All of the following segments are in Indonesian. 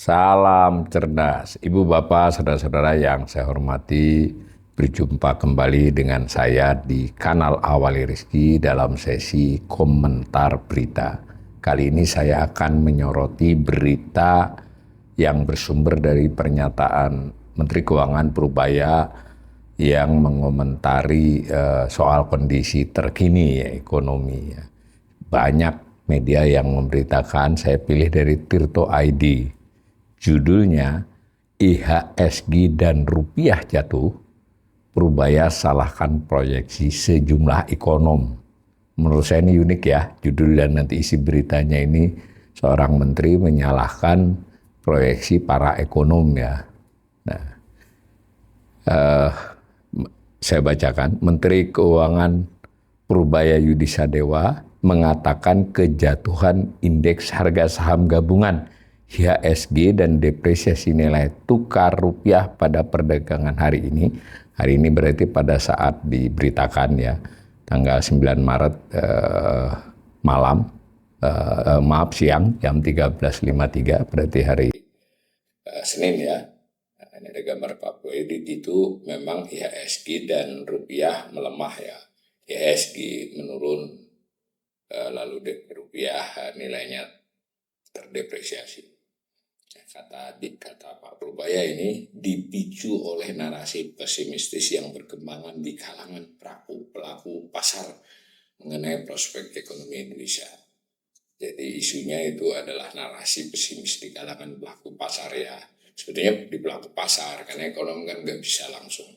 Salam cerdas, Ibu Bapak, saudara-saudara yang saya hormati. Berjumpa kembali dengan saya di kanal Awali Rizki dalam sesi komentar berita. Kali ini saya akan menyoroti berita yang bersumber dari pernyataan Menteri Keuangan Purbaya yang mengomentari soal kondisi terkini ekonomi. Banyak media yang memberitakan, saya pilih dari Tirto ID. Judulnya, IHSG dan rupiah jatuh, Purbaya salahkan proyeksi sejumlah ekonom. Menurut saya ini unik ya, judul dan nanti isi beritanya ini seorang menteri menyalahkan proyeksi para ekonom ya. Nah, saya bacakan, Menteri Keuangan Purbaya Yudisadewa mengatakan kejatuhan indeks harga saham gabungan IHSG dan depresiasi nilai tukar rupiah pada perdagangan hari ini. Hari ini berarti pada saat diberitakan ya, tanggal 9 Maret siang jam 13.53, berarti hari Senin ya. Nah, ini ada gambar Pak Bu Edit, itu memang IHSG dan rupiah melemah ya. IHSG menurun, lalu rupiah nilainya terdepresiasi. Kata Pak Purbaya ini dipicu oleh narasi pesimistis yang berkembangan di kalangan pelaku pasar mengenai prospek ekonomi Indonesia. Jadi isunya itu adalah narasi pesimis di kalangan pelaku pasar ya. Sebetulnya di pelaku pasar, karena ekonomi kan nggak bisa langsung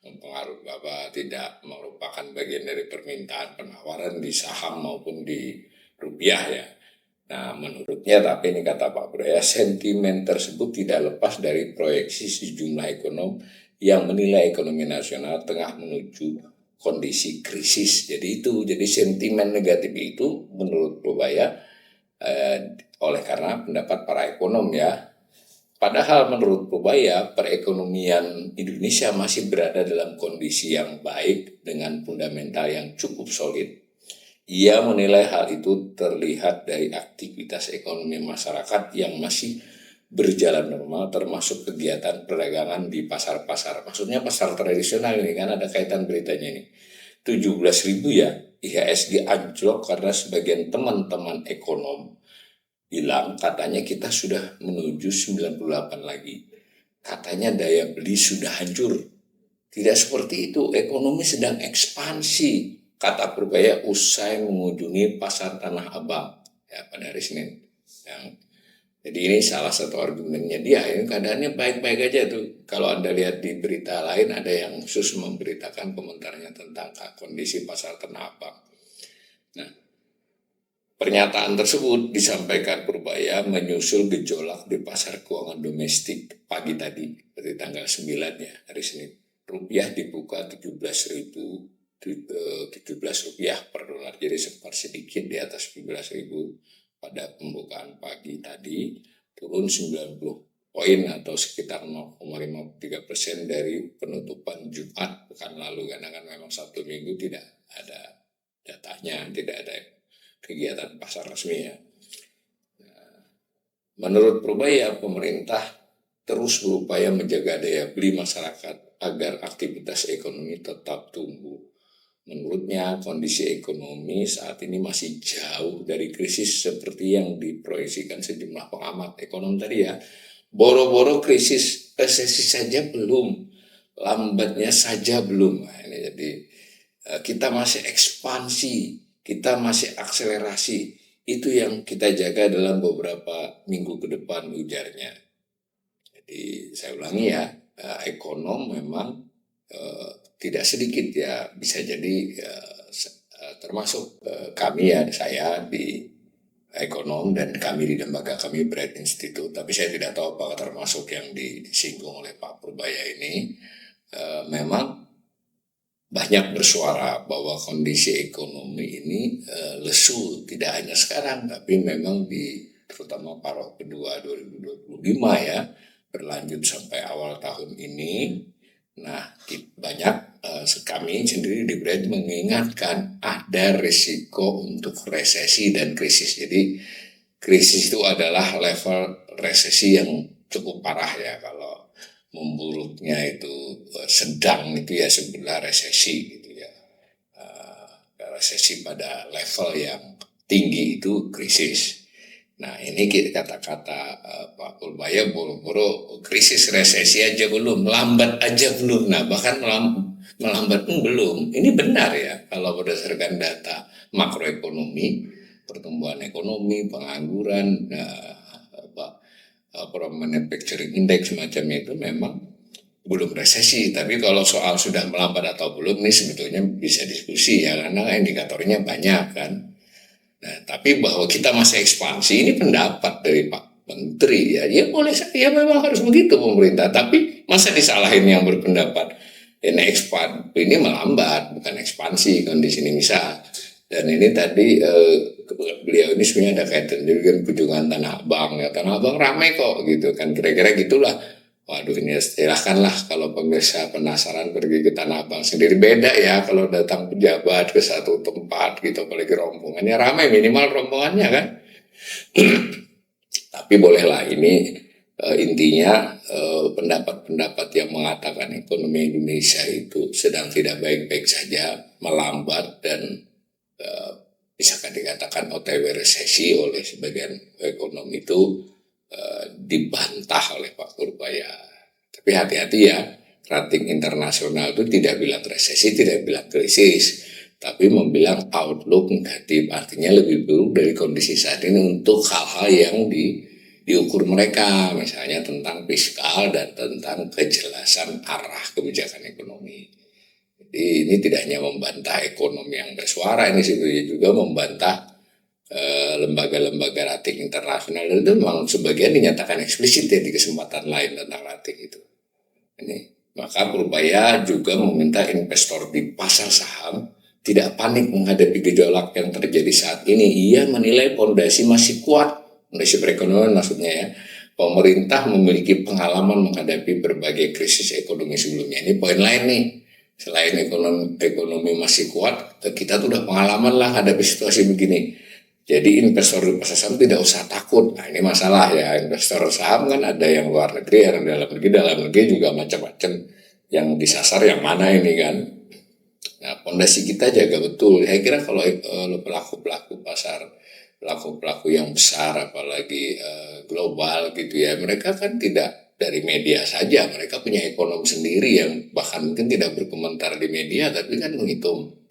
mempengaruhi, Bapak tidak merupakan bagian dari permintaan penawaran di saham maupun di rupiah ya. Nah, menurutnya, tapi ini kata Pak Purbaya, sentimen tersebut tidak lepas dari proyeksi sejumlah ekonom yang menilai ekonomi nasional tengah menuju kondisi krisis. Jadi sentimen negatif itu menurut Purbaya oleh karena pendapat para ekonom ya. Padahal menurut Purbaya, perekonomian Indonesia masih berada dalam kondisi yang baik dengan fundamental yang cukup solid. Ia menilai hal itu terlihat dari aktivitas ekonomi masyarakat yang masih berjalan normal, termasuk kegiatan perdagangan di pasar-pasar. Maksudnya pasar tradisional ini kan ada kaitan beritanya ini. 17.000 ya, IHSG anjlok karena sebagian teman-teman ekonom bilang katanya kita sudah menuju 98 lagi. Katanya daya beli sudah hancur. Tidak seperti itu, ekonomi sedang ekspansi, kata Purbaya usai mengunjungi pasar Tanah Abang ya pada hari Senin. Jadi ini salah satu argumennya dia, ini keadaannya baik-baik aja tuh. Kalau Anda lihat di berita lain ada yang khusus memberitakan komentarnya tentang kondisi pasar Tanah Abang. Nah, pernyataan tersebut disampaikan Purbaya menyusul gejolak di pasar keuangan domestik pagi tadi, pada tanggal 9 ya, hari Senin. Rupiah dibuka 17 rupiah per dolar, jadi sempat sedikit di atas 17.000 pada pembukaan pagi tadi, turun 90 poin atau sekitar 0,53% dari penutupan Jumat pekan lalu, karena kan memang Sabtu Minggu tidak ada datanya, tidak ada kegiatan pasar resmi ya. Menurut Purbaya, pemerintah terus berupaya menjaga daya beli masyarakat agar aktivitas ekonomi tetap tumbuh. Menurutnya, kondisi ekonomi saat ini masih jauh dari krisis seperti yang diproyeksikan sejumlah pengamat ekonom tadi ya. Boro-boro krisis resesi saja belum, lambatnya saja belum. Nah, ini jadi kita masih ekspansi, kita masih akselerasi. Itu yang kita jaga dalam beberapa minggu ke depan, ujarnya. Jadi saya ulangi ya, ekonom memang tidak sedikit ya, bisa jadi termasuk kami ya, saya di ekonom dan kami di lembaga kami Bright Institute, tapi saya tidak tahu apakah termasuk yang disinggung oleh Pak Purbaya ini. Memang banyak bersuara bahwa kondisi ekonomi ini lesu, tidak hanya sekarang, tapi memang terutama paruh kedua 2025 ya, berlanjut sampai awal tahun ini. Nah, banyak kami sendiri di Bright mengingatkan ada risiko untuk resesi dan krisis. Jadi krisis itu adalah level resesi yang cukup parah ya. Kalau memburuknya itu sedang itu ya sebelah resesi gitu ya. Resesi pada level yang tinggi itu krisis. Nah ini kata-kata Pak Purbaya boro-boro krisis resesi aja belum, lambat aja belum. Nah bahkan melambat pun belum. Ini benar ya kalau berdasarkan data makroekonomi, pertumbuhan ekonomi, pengangguran, manufacturing index semacam itu memang belum resesi. Tapi kalau soal sudah melambat atau belum ini sebetulnya bisa diskusi ya, karena indikatornya banyak kan. Nah, tapi bahwa kita masih ekspansi ini pendapat dari Pak Menteri ya, ya boleh saja memang harus begitu pemerintah. Tapi masa disalahin yang berpendapat ini ini melambat bukan ekspansi kondisi ini misal. Dan ini tadi beliau ini sebenarnya ada kaitan dengan kunjungan Tanah Abang ya, Tanah Abang ramai kok gitu kan, kira-kira gitulah. Waduh ini silahkanlah kalau pemirsa penasaran pergi ke Tanah Abang sendiri. Beda ya kalau datang pejabat ke satu tempat gitu, apalagi rombongannya ramai, minimal rombongannya kan. Tapi bolehlah ini intinya pendapat-pendapat yang mengatakan ekonomi Indonesia itu sedang tidak baik-baik saja, melambat dan bisa dikatakan OTW resesi oleh sebagian ekonom itu dibantah oleh Pak Purbaya. Tapi hati-hati ya, rating internasional itu tidak bilang resesi, tidak bilang krisis, tapi membilang outlook negatif, artinya lebih buruk dari kondisi saat ini untuk hal-hal yang diukur mereka, misalnya tentang fiskal dan tentang kejelasan arah kebijakan ekonomi. Jadi ini tidak hanya membantah ekonomi yang bersuara, ini sebetulnya juga membantah lembaga-lembaga rating internasional, dan itu memang sebagian dinyatakan eksplisit ya di kesempatan lain tentang rating itu. Ini maka Purbaya juga meminta investor di pasar saham tidak panik menghadapi gejolak yang terjadi saat ini. Ia menilai pondasi masih kuat, pondasi perekonomian maksudnya ya. Pemerintah memiliki pengalaman menghadapi berbagai krisis ekonomi sebelumnya. Ini poin lain nih. Selain ekonomi masih kuat, kita tuh udah pengalaman lah hadapi situasi begini. Jadi investor di pasar saham tidak usah takut. Nah ini masalah ya, investor saham kan ada yang luar negeri, yang dalam negeri juga macam-macam. Yang disasar yang mana ini kan. Nah pondasi kita jaga betul. Saya kira kalau pelaku-pelaku pasar, pelaku-pelaku yang besar apalagi global gitu ya, mereka kan tidak dari media saja, mereka punya ekonom sendiri yang bahkan mungkin tidak berkomentar di media, tapi kan menghitung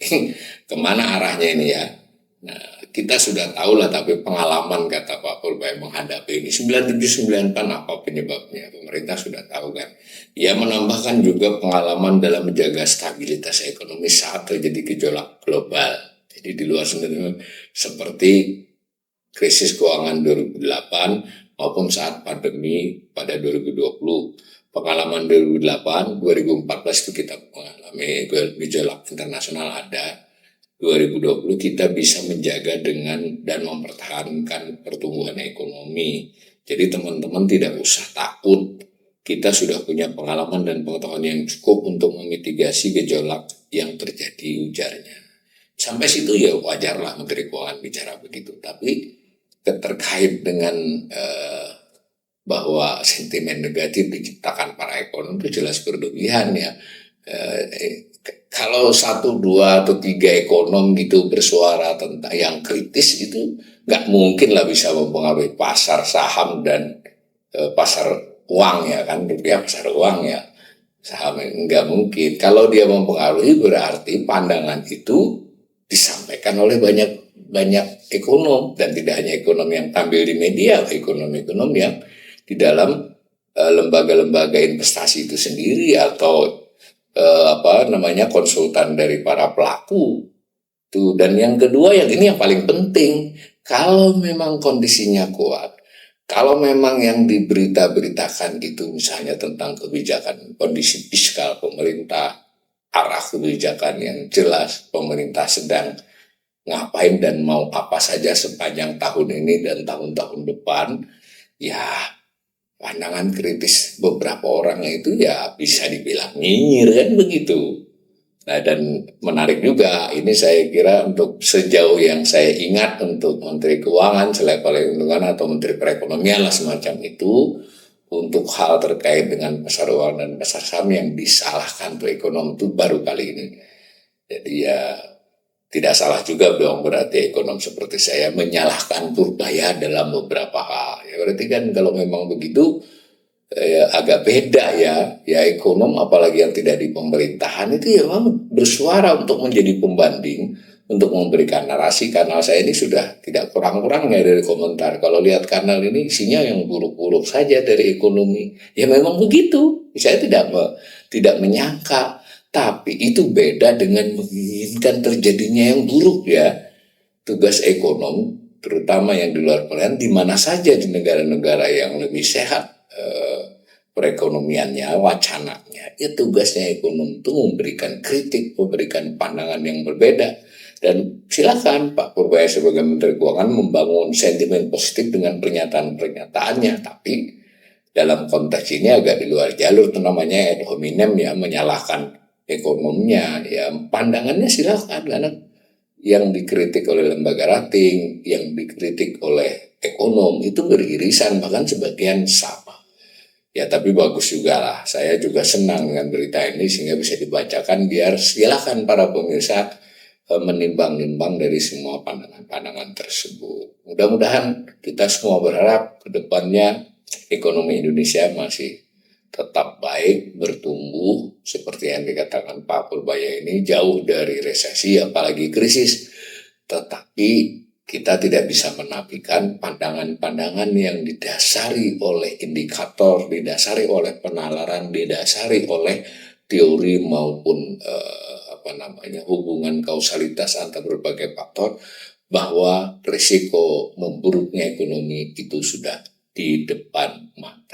kemana arahnya ini ya. Nah, kita sudah tahu lah, tapi pengalaman kata Pak Purbaya menghadapi ini 9798 apa penyebabnya, pemerintah sudah tahu kan. Ia menambahkan juga pengalaman dalam menjaga stabilitas ekonomi saat terjadi gejolak global. Jadi di luar seperti krisis keuangan 2008 maupun saat pandemi pada 2020. Pengalaman 2008, 2014 itu kita mengalami gejolak internasional ada. 2020 kita bisa menjaga dengan dan mempertahankan pertumbuhan ekonomi. Jadi teman-teman tidak usah takut. Kita sudah punya pengalaman dan pengetahuan yang cukup untuk memitigasi gejolak yang terjadi, ujarnya. Sampai situ ya wajarlah Menteri Keuangan bicara begitu. Tapi terkait dengan bahwa sentimen negatif diciptakan para ekonom itu jelas berlebihan ya. Kalau 1, 2, atau 3 ekonom gitu bersuara tentang yang kritis itu nggak mungkin lah bisa mempengaruhi pasar saham dan pasar uang ya kan, rupiah pasar uang ya, saham nggak mungkin. Kalau dia mempengaruhi berarti pandangan itu disampaikan oleh banyak ekonom, dan tidak hanya ekonom yang tampil di media, ekonom-ekonom yang di dalam lembaga-lembaga investasi itu sendiri atau konsultan dari para pelaku tuh. Dan yang kedua, yang ini yang paling penting, kalau memang kondisinya kuat, kalau memang yang diberita-beritakan itu misalnya tentang kebijakan kondisi fiskal pemerintah, arah kebijakan yang jelas, pemerintah sedang ngapain dan mau apa saja sepanjang tahun ini dan tahun-tahun depan, ya pandangan kritis beberapa orang itu ya bisa dibilang nyinyir kan begitu. Nah dan menarik juga, ini saya kira untuk sejauh yang saya ingat untuk Menteri Keuangan, selevel lingkungan atau Menteri Perekonomian lah semacam itu, untuk hal terkait dengan pasar uang dan pasar saham yang disalahkan untuk ekonom itu baru kali ini. Jadi ya tidak salah juga dong berarti ekonom seperti saya menyalahkan Purbaya dalam beberapa hal. Ya berarti kan kalau memang begitu agak beda ya ekonom apalagi yang tidak di pemerintahan itu ya memang bersuara untuk menjadi pembanding, untuk memberikan narasi. Kanal saya ini sudah tidak kurang-kurangnya dari komentar. Kalau lihat kanal ini isinya yang buruk-buruk saja dari ekonomi. Ya memang begitu. Saya tidak menyangka. Tapi itu beda dengan menginginkan terjadinya yang buruk ya. Tugas ekonom, terutama yang di luar pemerintahan, di mana saja di negara-negara yang lebih sehat perekonomiannya, wacananya, ya tugasnya ekonom itu memberikan kritik, memberikan pandangan yang berbeda. Dan silakan Pak Purbaya sebagai Menteri Keuangan membangun sentimen positif dengan pernyataan-pernyataannya, tapi dalam konteks ini agak di luar jalur, itu namanya ad hominem ya, menyalahkan ekonomnya ya, pandangannya silakan, karena yang dikritik oleh lembaga rating, yang dikritik oleh ekonom itu beririsan, bahkan sebagian sama. Ya tapi bagus juga lah, saya juga senang dengan berita ini sehingga bisa dibacakan biar silakan para pemirsa menimbang-nimbang dari semua pandangan-pandangan tersebut. Mudah-mudahan kita semua berharap ke depannya ekonomi Indonesia masih tetap baik, bertumbuh seperti yang dikatakan Pak Purbaya ini, jauh dari resesi apalagi krisis. Tetapi kita tidak bisa menafikan pandangan-pandangan yang didasari oleh indikator, didasari oleh penalaran, didasari oleh teori maupun hubungan kausalitas antar berbagai faktor, bahwa risiko memburuknya ekonomi itu sudah di depan mata.